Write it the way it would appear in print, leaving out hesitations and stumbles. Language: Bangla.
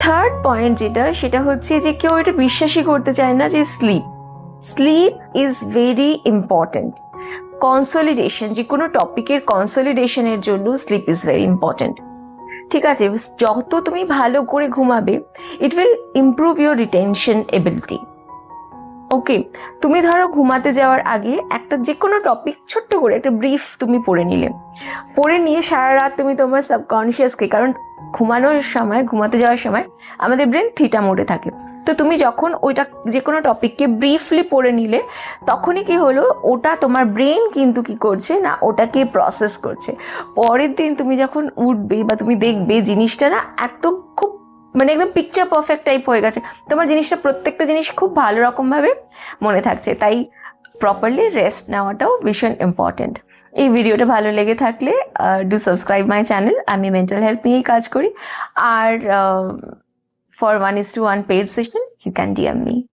থার্ড পয়েন্ট যেটা, সেটা হচ্ছে যে কেউ এটা বিশ্বাসই করতে চায় না যে sleep is very important. Consolidation, যে কোনো টপিকের কনসলিডেশনের জন্য স্লিপ ইজ ভেরি ইম্পর্টেন্ট। ঠিক আছে, যত তুমি ভালো করে ঘুমাবে, it will improve your retention ability. Okay, তুমি ধরো ঘুমাতে যাওয়ার আগে একটা যে কোনো টপিক ছোট্ট করে একটা ব্রিফ তুমি পড়ে নিলে, পড়ে নিয়ে সারা রাত তুমি তোমার সাবকনশিয়াসকে, কারণ ঘুমানোর সময়, ঘুমাতে যাওয়ার সময় আমাদের ব্রেন থিটা মোডে থাকে, তো তুমি যখন ওইটা যে কোনো টপিককে ব্রিফলি পড়ে নিলে, তখনই কি হলো, ওটা তোমার ব্রেন কিন্তু কি করছে না, ওটাকে প্রসেস করছে। পরের দিন তুমি যখন উঠবে বা তুমি দেখবে জিনিসটা না একদম খুব মানে একদম পিকচার পারফেক্ট টাইপ হয়ে গেছে, তোমার জিনিসটা প্রত্যেকটা জিনিস খুব ভালো রকমভাবে মনে থাকছে। তাই প্রপারলি রেস্ট নেওয়াটাও ভীষণ ইম্পর্টেন্ট। এই ভিডিওটা ভালো লেগে থাকলে ডু সাবস্ক্রাইব মাই চ্যানেল। আমি মেন্টাল হেলথ নিয়েই কাজ করি, আর for 1:1 paid session you can DM me.